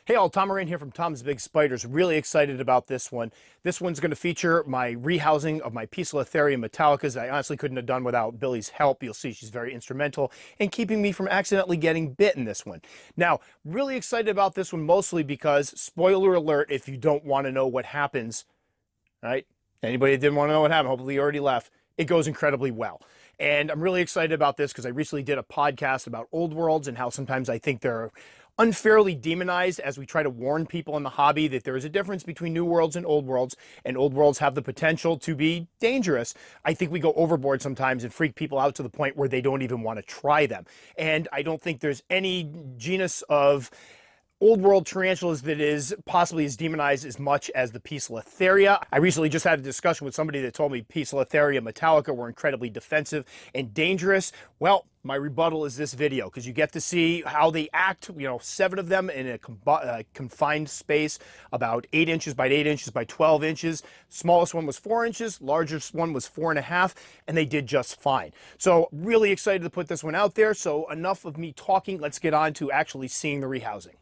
Hey all, Tom Moran here from Tom's Big Spiders. Really excited about this one. This one's going to feature my rehousing of my Poecilotheria metallicas that I honestly couldn't have done without Billie's help. You'll see she's very instrumental in keeping me from accidentally getting bit in this one. Now, really excited about this one mostly because, spoiler alert, if you don't want to know what happens, right? Anybody that didn't want to know what happened, hopefully you already left. It goes incredibly well. And I'm really excited about this because I recently did a podcast about old worlds and how sometimes I think they're unfairly demonized as we try to warn people in the hobby that there is a difference between new worlds and old worlds have the potential to be dangerous. I think we go overboard sometimes and freak people out to the point where they don't even want to try them. And I don't think there's any genus of old world tarantulas that is possibly as demonized as much as the Poecilotheria. I recently just had a discussion with somebody that told me Poecilotheria metallica were incredibly defensive and dangerous. Well, my rebuttal is this video because you get to see how they act, 7 of them in a confined space, about 8 inches by 8 inches by 12 inches. Smallest one was 4 inches, largest one was 4.5, and they did just fine. So really excited to put this one out there. So enough of me talking, let's get on to actually seeing the rehousing.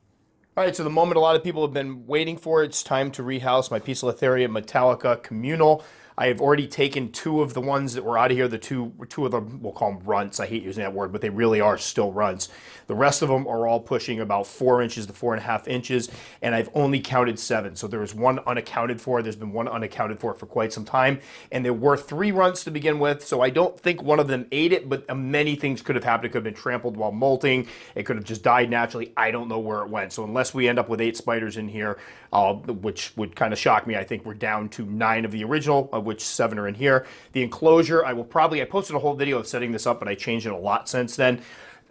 All right, so the moment a lot of people have been waiting for, it's time to rehouse my Poecilotheria Metallica Communal. I have already taken 2 of the ones that were out of here, the two of them, we'll call them runts. I hate using that word, but they really are still runts. The rest of them are all pushing about 4 inches to 4.5 inches, and I've only counted 7. So there is one unaccounted for. There's been one unaccounted for quite some time, and there were 3 runts to begin with, so I don't think one of them ate it, but many things could have happened. It could have been trampled while molting. It could have just died naturally. I don't know where it went. So unless we end up with 8 spiders in here, which would kind of shock me, I think we're down to 9 of the original, of which 7 are in here. The enclosure, I posted a whole video of setting this up, but I changed it a lot since then.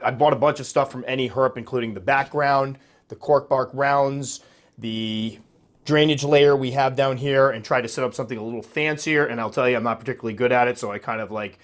I bought a bunch of stuff from Any Herp, including the background, the cork bark rounds, the drainage layer we have down here, and try to set up something a little fancier. And I'll tell you, I'm not particularly good at it, so I kind of like,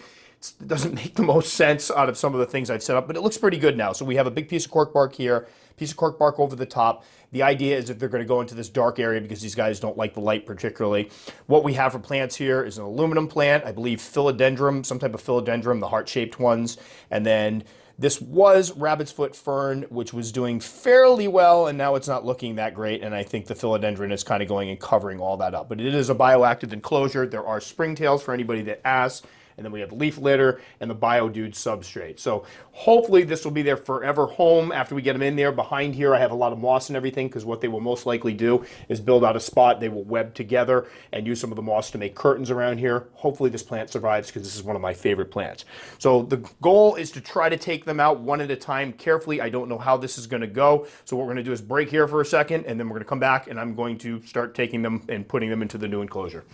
it doesn't make the most sense out of some of the things I've set up, but it looks pretty good now. So we have a big piece of cork bark here, piece of cork bark over the top. The idea is that they're going to go into this dark area because these guys don't like the light particularly. What we have for plants here is an aluminum plant, I believe philodendron, some type of philodendron, the heart-shaped ones, and then this was rabbit's foot fern, which was doing fairly well, and now it's not looking that great, and I think the philodendron is kind of going and covering all that up. But it is a bioactive enclosure. There are springtails for anybody that asks, and then we have leaf litter and the BioDude substrate. So hopefully this will be their forever home after we get them in there. Behind here I have a lot of moss and everything because what they will most likely do is build out a spot. They will web together and use some of the moss to make curtains around here. Hopefully this plant survives because this is one of my favorite plants. So the goal is to try to take them out one at a time carefully. I don't know how this is going to go. So what we're going to do is break here for a second, and then we're going to come back and I'm going to start taking them and putting them into the new enclosure.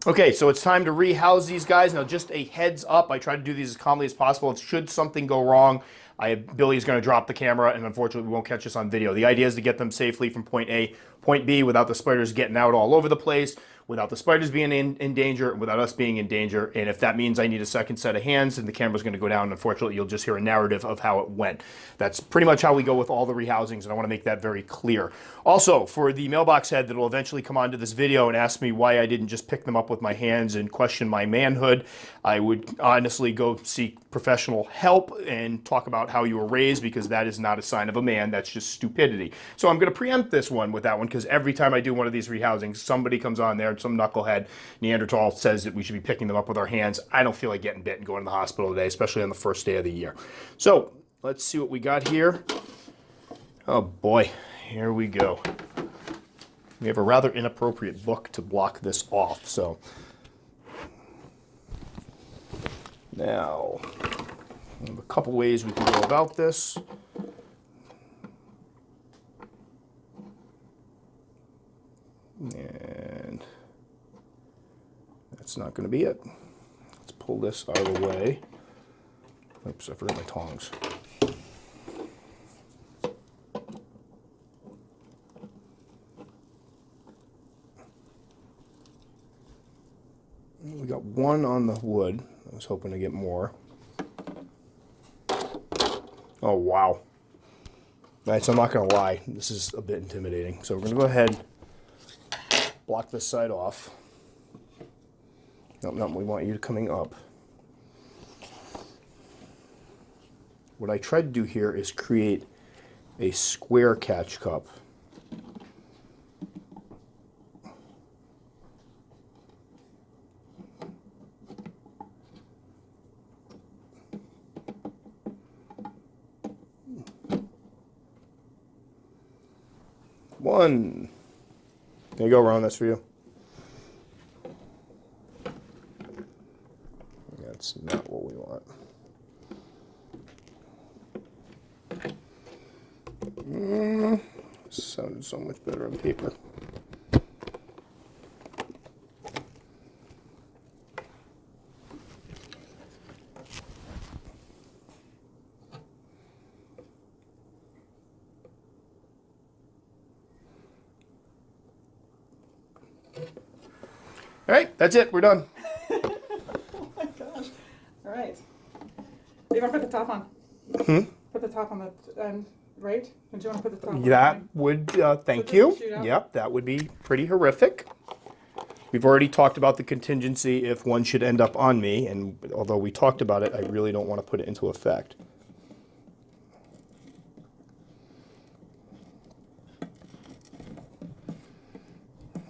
Okay, so it's time to rehouse these guys. Now, just a heads up, I try to do these as calmly as possible. Should something go wrong, Billy's going to drop the camera, and unfortunately, we won't catch this on video. The idea is to get them safely from point A, point B, without the spiders getting out all over the place, without the spiders being in danger, and without us being in danger. And if that means I need a second set of hands, then the camera's going to go down. Unfortunately, you'll just hear a narrative of how it went. That's pretty much how we go with all the rehousings, and I want to make that very clear. Also, for the mailbox head that will eventually come onto this video and ask me why I didn't just pick them up with my hands and question my manhood, I would honestly go seek professional help and talk about how you were raised, because that is not a sign of a man. That's just stupidity. So I'm going to preempt this one with that one, because every time I do one of these rehousings, somebody comes on there, some knucklehead Neanderthal says that we should be picking them up with our hands. I don't feel like getting bit and going to the hospital today, especially on the first day of the year. So let's see what we got here. Oh boy, here we go. We have a rather inappropriate book to block this off. So now, we have a couple ways we can go about this. And that's not going to be it. Let's pull this out of the way. Oops, I forgot my tongs. We got one on the wood. I was hoping to get more. Oh, wow. All right, so I'm not going to lie. This is a bit intimidating. So we're going to go ahead, block this side off. No, we want you coming up. What I tried to do here is create a square catch cup. One. There you go, Ron. That's for you. That's not what we want. Sounded so much better on paper. All right, that's it. We're done. Oh my gosh. All right. You want to put the top on? Put the top on the right? And do you want to put the top on? That would, thank you. Yep, that would be pretty horrific. We've already talked about the contingency if one should end up on me, and although we talked about it, I really don't want to put it into effect.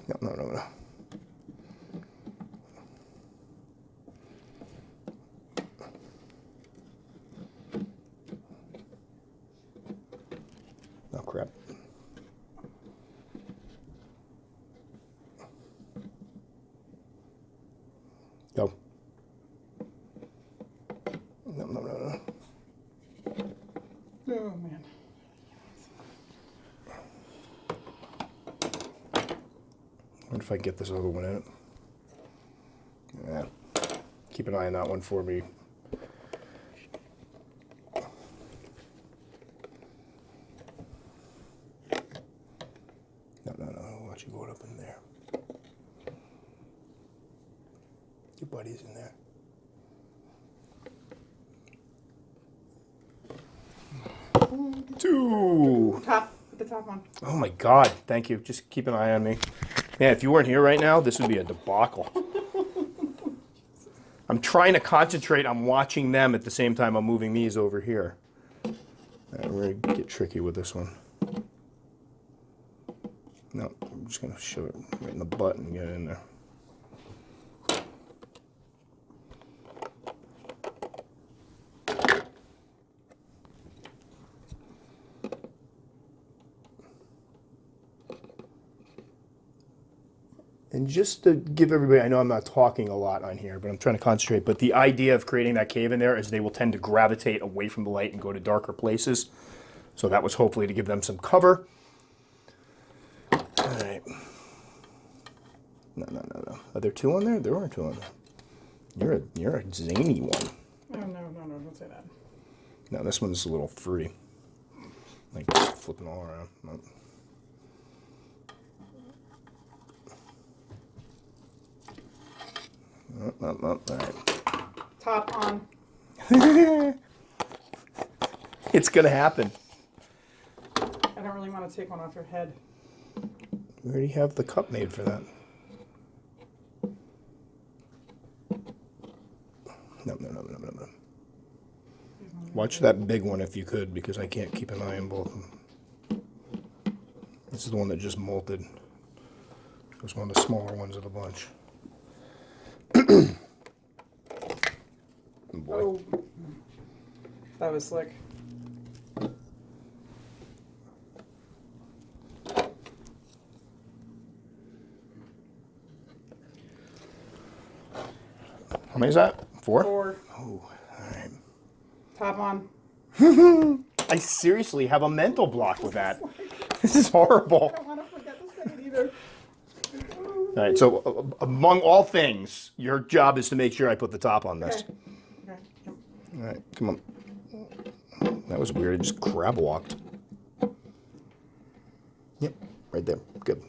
No. Oh, crap. Go. No. Oh, man. I wonder if I can get this other one in it. Yeah. Keep an eye on that one for me. No. Why don't you go up in there? Your buddy's in there. Two. Top. Put the top on. Oh my God, thank you. Just keep an eye on me. Man, if you weren't here right now, this would be a debacle. I'm trying to concentrate on watching them at the same time I'm moving these over here. We're going to get tricky with this one. No, I'm just going to shove it right in the butt and get it in there. And just to give everybody, I know I'm not talking a lot on here, but I'm trying to concentrate, but the idea of creating that cave in there is they will tend to gravitate away from the light and go to darker places. So that was hopefully to give them some cover. All right. No. Are there two on there? There are two on there. You're a zany one. Oh, no, don't say that. No, this one's a little free. Like flipping all around. No. All right. Top on. It's gonna happen. I don't really want to take one off your head. We already have the cup made for that. No. Watch that big one if you could, because I can't keep an eye on both of them. This is the one that just molted. It was one of the smaller ones of the bunch. Boy. Oh, that was slick. How many is that? Four? Four. Oh, all right. Top on. I seriously have a mental block with that. This is horrible. I don't want to forget to say it either. All right, so among all things, your job is to make sure I put the top on this. Okay. Yep. All right, come on. That was weird. I just crab walked. Yep, right there. Good.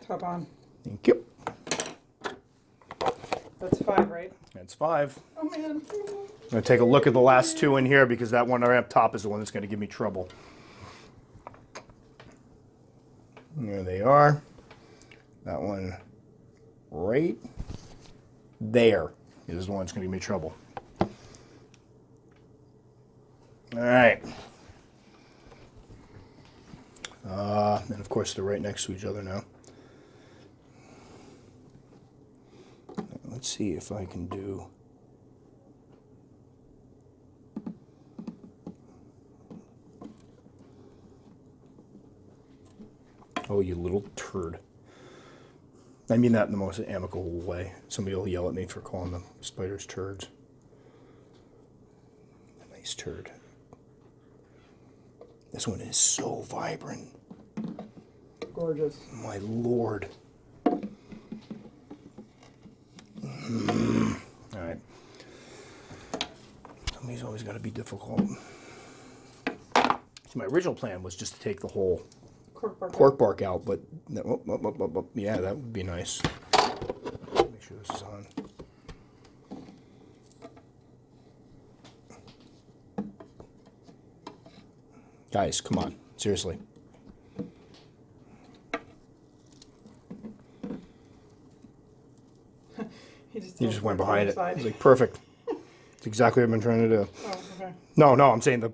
Top on. Thank you. That's 5, right? That's 5. Oh, man. I'm going to take a look at the last 2 in here because that one right up top is the one that's going to give me trouble. There they are. That one right there is the one that's going to give me trouble. All right. And of course they're right next to each other now. Let's see if I can do... Oh, you little turd. I mean that in the most amicable way. Somebody will yell at me for calling the spiders turds. A nice turd. This one is so vibrant. Gorgeous. My lord. All right. Somebody's always got to be difficult. So my original plan was just to take the whole cork bark out, but yeah, that would be nice. Make sure this is on. Guys, come on, seriously. He just went behind it. He's like, perfect. It's exactly what I've been trying to do. Oh, okay. No, I'm saying the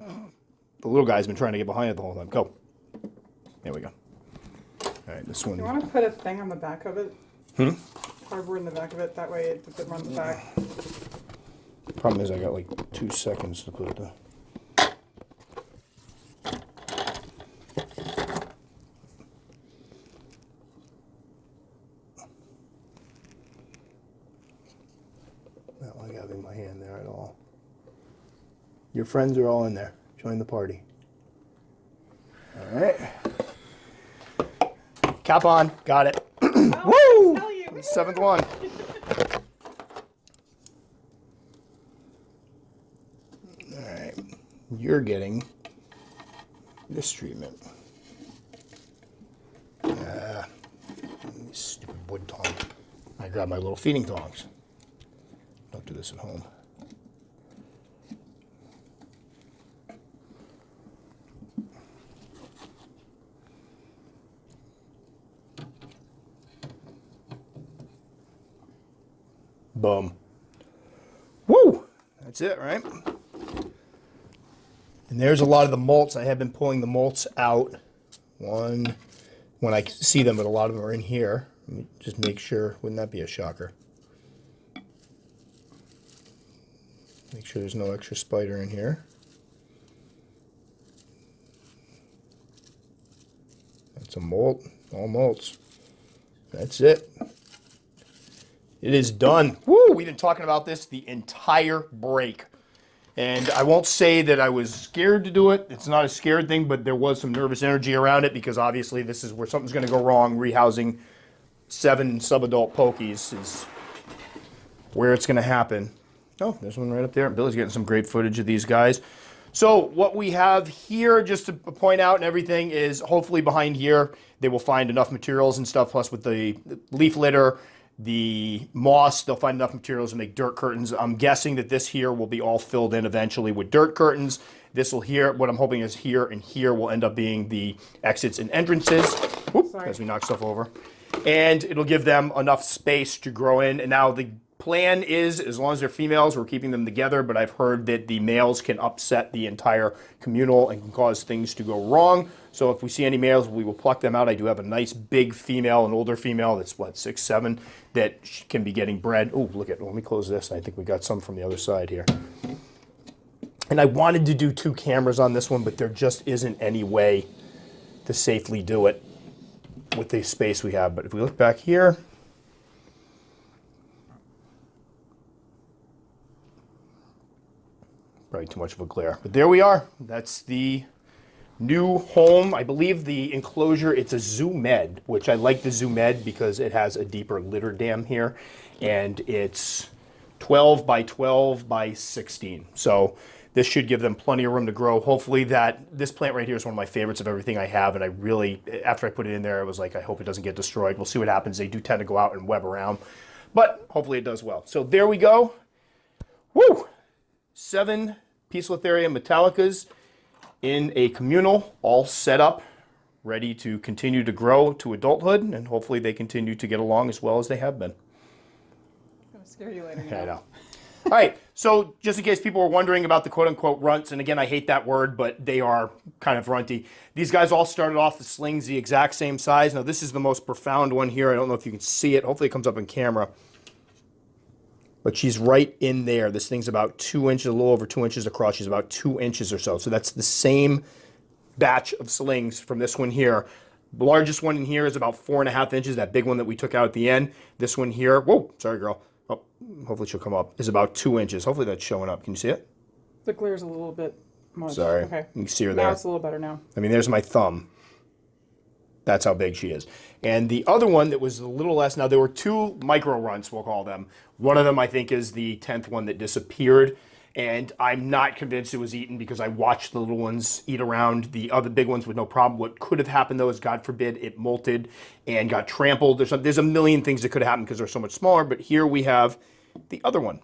little guy's been trying to get behind it the whole time. Go. There we go. All right, this one. You want to put a thing on the back of it? Cardboard in the back of it. That way it doesn't run the back. Problem is I got like 2 seconds to put the... Not like having my hand there at all. Your friends are all in there. Join the party. All right. Cap on. Got it. Oh, Woo! tell you. 7th one. All right. You're getting this treatment. Stupid wood tong. I grab my little feeding tongs. Don't do this at home. Boom. Woo! That's it, right? And there's a lot of the molts. I have been pulling the molts out. When I see them, but a lot of them are in here. Let me just make sure. Wouldn't that be a shocker? Make sure there's no extra spider in here. That's a molt. All molts. That's it. It is done. Woo! We've been talking about this the entire break. And I won't say that I was scared to do it. It's not a scared thing, but there was some nervous energy around it because obviously this is where something's going to go wrong. Rehousing 7 subadult pokies is where it's going to happen. Oh, there's one right up there. Billy's getting some great footage of these guys. So what we have here, just to point out and everything, is hopefully behind here they will find enough materials and stuff, plus with the leaf litter, the moss, they'll find enough materials to make dirt curtains. I'm guessing that this here will be all filled in eventually with dirt curtains. This will here, what I'm hoping is here and here will end up being the exits and entrances. Whoop, as we knock stuff over. And it'll give them enough space to grow in. And now the plan is, as long as they're females, we're keeping them together, but I've heard that the males can upset the entire communal and can cause things to go wrong. So if we see any males, we will pluck them out. I do have a nice big female, an older female that's what, 6, 7, that can be getting bred. Oh, look at, let me close this. I think we got some from the other side here. And I wanted to do 2 cameras on this one, but there just isn't any way to safely do it with the space we have. But if we look back here, probably too much of a glare, but there we are. That's the new home. I believe the enclosure, it's a Zoo Med, which I like the Zoo Med because it has a deeper litter dam here, and it's 12 by 12 by 16. So this should give them plenty of room to grow. Hopefully this plant right here is one of my favorites of everything I have, and I really, after I put it in there, I was like, I hope it doesn't get destroyed. We'll see what happens. They do tend to go out and web around, but hopefully it does well. So there we go. Woo! 7 Poecilotheria metallicas in a communal, all set up, ready to continue to grow to adulthood, and hopefully they continue to get along as well as they have been. It's going to scare you later. I know. All right, so just in case people were wondering about the quote-unquote runts, and again, I hate that word, but they are kind of runty. These guys all started off the slings the exact same size. Now, this is the most profound one here. I don't know if you can see it. Hopefully it comes up in camera. But she's right in there. This thing's about 2 inches, a little over 2 inches across. She's about 2 inches or so. So that's the same batch of slings from this one here. The largest one in here is about 4.5 inches, that big one that we took out at the end. This one here, whoa, sorry, girl. Oh, hopefully she'll come up, is about 2 inches. Hopefully that's showing up. Can you see it? The glare is a little bit much. Sorry. Okay. You can see her there. Now it's a little better now. I mean, there's my thumb. That's how big she is. And the other one that was a little less, now there were 2 micro runts, we'll call them. One of them, I think, is the 10th one that disappeared. And I'm not convinced it was eaten because I watched the little ones eat around the other big ones with no problem. What could have happened, though, is, God forbid, it molted and got trampled. There's a million things that could have happened because they're so much smaller. But here we have the other one.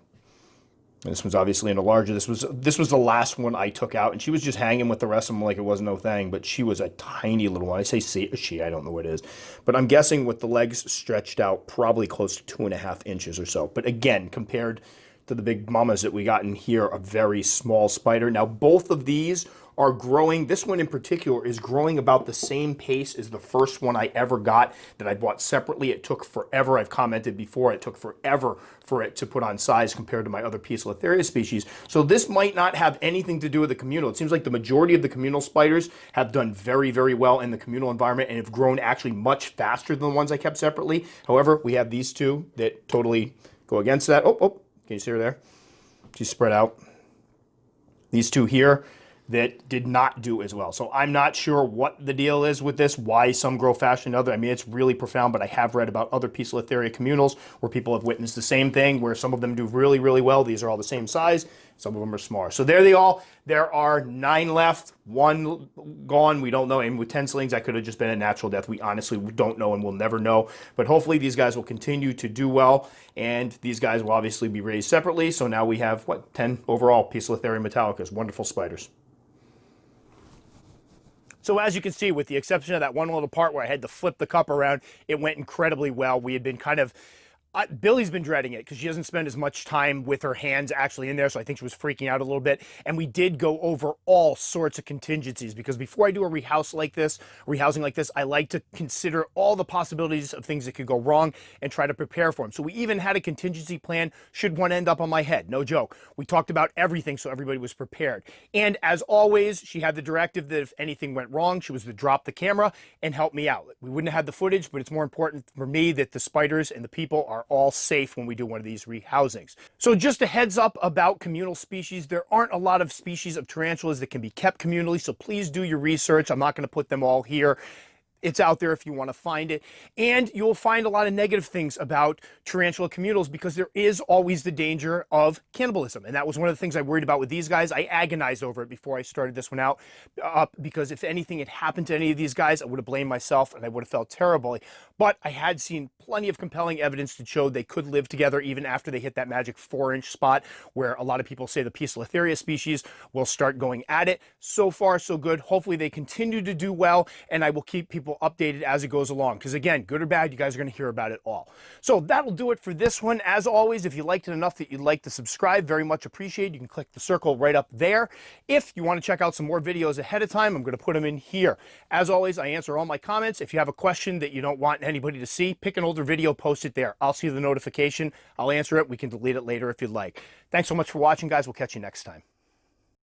And this one's obviously in a larger. This was the last one I took out, and she was just hanging with the rest of them like it was no thing. But she was a tiny little one. I say she, I don't know what it is, but I'm guessing with the legs stretched out, probably close to 2.5 inches or so. But again, compared to the big mamas that we got in here, a very small spider. Now, both of these are growing. This one in particular is growing about the same pace as the first one I ever got that I bought separately. It took forever. I've commented before, it took forever for it to put on size compared to my other Poecilotheria species. So this might not have anything to do with the communal. It seems like the majority of the communal spiders have done very, very well in the communal environment and have grown actually much faster than the ones I kept separately. However, we have these 2 that totally go against that. Oh, can you see her there? She's spread out. These 2 here that did not do as well. So I'm not sure what the deal is with this, why some grow faster than others. I mean, it's really profound, but I have read about other Poecilotheria communals where people have witnessed the same thing, where some of them do really, really well. These are all the same size. Some of them are smaller. So there they all. There are 9 left, 1 gone. We don't know. And with 10 slings, I could have just been a natural death. We honestly don't know and we'll never know. But hopefully these guys will continue to do well. And these guys will obviously be raised separately. So now we have, 10 overall Poecilotheria metallicas. Wonderful spiders. So as you can see, with the exception of that one little part where I had to flip the cup around, it went incredibly well. We had been kind of Billy's been dreading it because she doesn't spend as much time with her hands actually in there, so I think she was freaking out a little bit. And we did go over all sorts of contingencies because before I do a rehousing like this, I like to consider all the possibilities of things that could go wrong and try to prepare for them. So we even had a contingency plan should one end up on my head. No joke. We talked about everything so everybody was prepared. And as always, she had the directive that if anything went wrong, she was to drop the camera and help me out. We wouldn't have had the footage, but it's more important for me that the spiders and the people are all safe when we do one of these rehousings. So just a heads up about communal species. There aren't a lot of species of tarantulas that can be kept communally, so please do your research. I'm not going to put them all here. It's out there if you want to find it. And you'll find a lot of negative things about tarantula communals because there is always the danger of cannibalism. And that was one of the things I worried about with these guys. I agonized over it before I started this one out because if anything had happened to any of these guys, I would have blamed myself and I would have felt terribly. But I had seen plenty of compelling evidence to show they could live together even after they hit that magic 4-inch spot where a lot of people say the Poecilotheria species will start going at it. So far, so good. Hopefully they continue to do well, and I will keep people updated as it goes along. Because again, good or bad, you guys are going to hear about it all. So that'll do it for this one. As always, if you liked it enough that you'd like to subscribe, very much appreciated. You can click the circle right up there. If you want to check out some more videos ahead of time, I'm going to put them in here. As always, I answer all my comments. If you have a question that you don't want anybody to see, pick an older video, post it there. I'll see the notification. I'll answer it. We can delete it later if you'd like. Thanks so much for watching, guys. We'll catch you next time.